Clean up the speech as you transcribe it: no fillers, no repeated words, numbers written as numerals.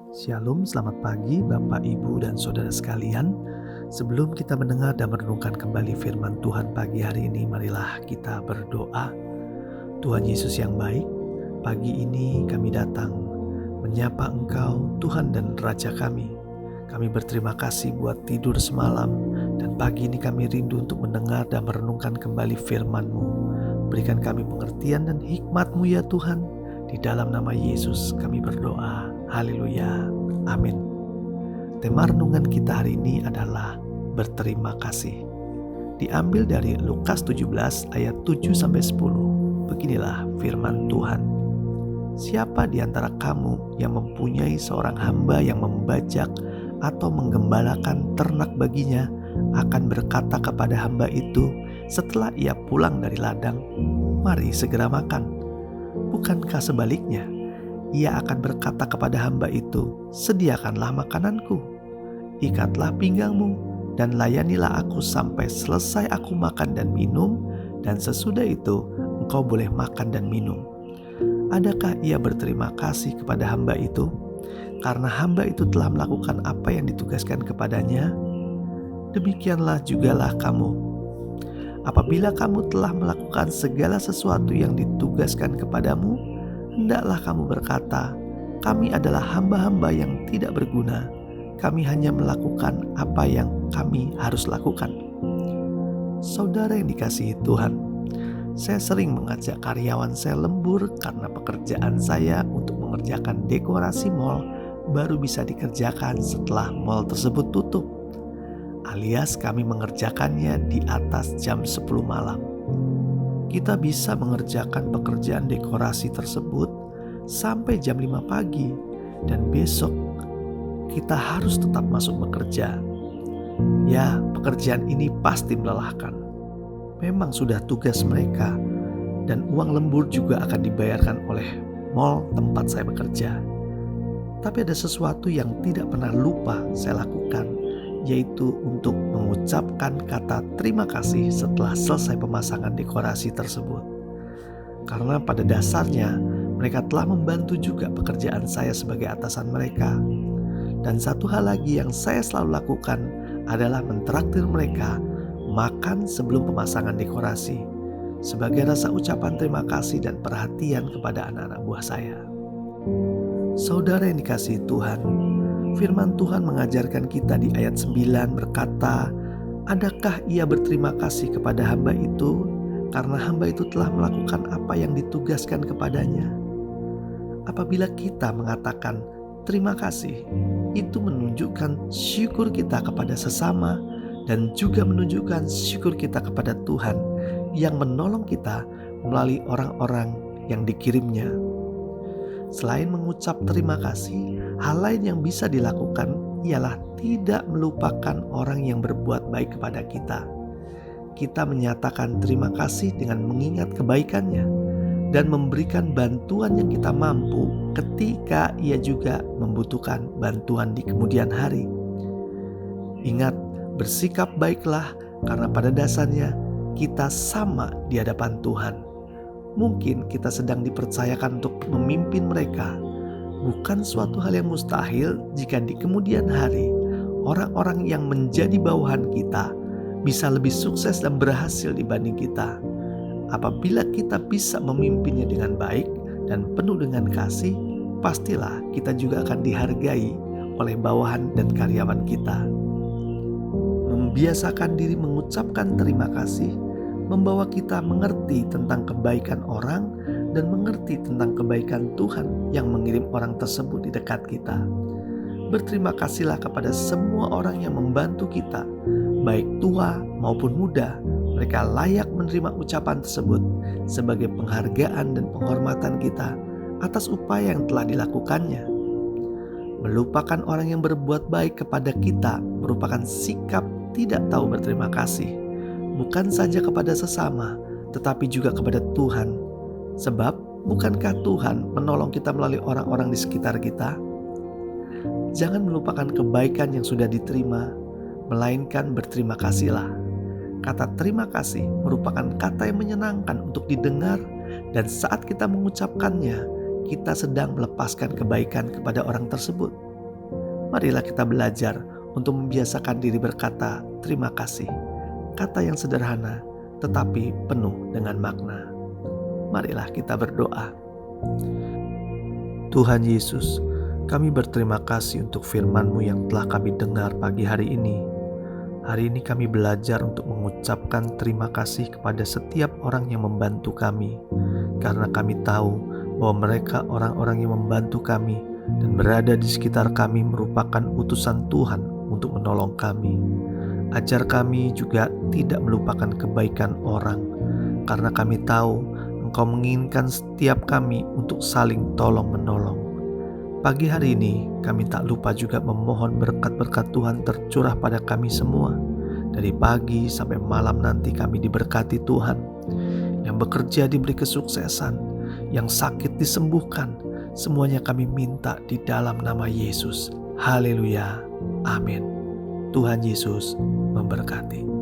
Shalom, selamat pagi Bapak, Ibu, dan Saudara sekalian. Sebelum kita mendengar dan merenungkan kembali firman Tuhan pagi hari ini, marilah kita berdoa. Tuhan Yesus yang baik, pagi ini kami datang menyapa Engkau, Tuhan dan Raja kami. Kami berterima kasih buat tidur semalam, dan pagi ini kami rindu untuk mendengar dan merenungkan kembali firman-Mu. Berikan kami pengertian dan hikmat-Mu ya Tuhan. Di dalam nama Yesus kami berdoa. Haleluya. Amin. Tema renungan kita hari ini adalah berterima kasih. Diambil dari Lukas 17 ayat 7-10. Beginilah firman Tuhan. Siapa di antara kamu yang mempunyai seorang hamba yang membajak atau menggembalakan ternak baginya akan berkata kepada hamba itu setelah ia pulang dari ladang, "Mari segera makan." Bukankah sebaliknya, ia akan berkata kepada hamba itu, "Sediakanlah makananku, ikatlah pinggangmu, dan layanilah aku sampai selesai aku makan dan minum, dan sesudah itu engkau boleh makan dan minum." Adakah ia berterima kasih kepada hamba itu, karena hamba itu telah melakukan apa yang ditugaskan kepadanya? Demikianlah jugalah kamu. Apabila kamu telah melakukan segala sesuatu yang ditugaskan kepadamu, hendaklah kamu berkata, "Kami adalah hamba-hamba yang tidak berguna. Kami hanya melakukan apa yang kami harus lakukan." Saudara yang dikasihi Tuhan, saya sering mengajak karyawan saya lembur karena pekerjaan saya untuk mengerjakan dekorasi mal baru bisa dikerjakan setelah mal tersebut tutup, alias kami mengerjakannya di atas jam 10 malam. Kita bisa mengerjakan pekerjaan dekorasi tersebut sampai jam 5 pagi, dan besok kita harus tetap masuk bekerja. Ya, pekerjaan ini pasti melelahkan. Memang sudah tugas mereka, dan uang lembur juga akan dibayarkan oleh mal tempat saya bekerja. Tapi ada sesuatu yang tidak pernah lupa saya lakukan, yaitu untuk mengucapkan kata terima kasih setelah selesai pemasangan dekorasi tersebut. Karena pada dasarnya mereka telah membantu juga pekerjaan saya sebagai atasan mereka. Dan satu hal lagi yang saya selalu lakukan adalah mentraktir mereka makan sebelum pemasangan dekorasi, sebagai rasa ucapan terima kasih dan perhatian kepada anak-anak buah saya. Saudara yang dikasihi Tuhan, firman Tuhan mengajarkan kita di ayat 9 berkata, "Adakah ia berterima kasih kepada hamba itu, karena hamba itu telah melakukan apa yang ditugaskan kepadanya?" Apabila kita mengatakan terima kasih, itu menunjukkan syukur kita kepada sesama dan juga menunjukkan syukur kita kepada Tuhan yang menolong kita melalui orang-orang yang dikirimnya. Selain mengucap terima kasih, hal lain yang bisa dilakukan ialah tidak melupakan orang yang berbuat baik kepada kita. Kita menyatakan terima kasih dengan mengingat kebaikannya dan memberikan bantuan yang kita mampu ketika ia juga membutuhkan bantuan di kemudian hari. Ingat, bersikap baiklah karena pada dasarnya kita sama di hadapan Tuhan. Mungkin kita sedang dipercayakan untuk memimpin mereka. Bukan suatu hal yang mustahil jika di kemudian hari orang-orang yang menjadi bawahan kita bisa lebih sukses dan berhasil dibanding kita. Apabila kita bisa memimpinnya dengan baik dan penuh dengan kasih, pastilah kita juga akan dihargai oleh bawahan dan karyawan kita. Membiasakan diri mengucapkan terima kasih membawa kita mengerti tentang kebaikan orang dan mengerti tentang kebaikan Tuhan yang mengirim orang tersebut di dekat kita. Berterima kasihlah kepada semua orang yang membantu kita, baik tua maupun muda. Mereka layak menerima ucapan tersebut sebagai penghargaan dan penghormatan kita atas upaya yang telah dilakukannya. Melupakan orang yang berbuat baik kepada kita merupakan sikap tidak tahu berterima kasih. Bukan saja kepada sesama, tetapi juga kepada Tuhan. Sebab bukankah Tuhan menolong kita melalui orang-orang di sekitar kita? Jangan melupakan kebaikan yang sudah diterima, melainkan berterima kasihlah. Kata terima kasih merupakan kata yang menyenangkan untuk didengar, dan saat kita mengucapkannya, kita sedang melepaskan kebaikan kepada orang tersebut. Marilah kita belajar untuk membiasakan diri berkata terima kasih. Kata yang sederhana tetapi penuh dengan makna. Marilah kita berdoa. Tuhan Yesus, kami berterima kasih untuk firman-Mu yang telah kami dengar pagi hari ini. Hari ini kami belajar untuk mengucapkan terima kasih kepada setiap orang yang membantu kami, karena kami tahu bahwa mereka orang-orang yang membantu kami dan berada di sekitar kami merupakan utusan Tuhan untuk menolong kami. Ajar kami juga tidak melupakan kebaikan orang, karena kami tahu Engkau menginginkan setiap kami untuk saling tolong-menolong. Pagi hari ini kami tak lupa juga memohon berkat-berkat Tuhan tercurah pada kami semua. Dari pagi sampai malam nanti kami diberkati Tuhan. Yang bekerja diberi kesuksesan, yang sakit disembuhkan. Semuanya kami minta di dalam nama Yesus. Haleluya. Amin. Tuhan Yesus memberkati.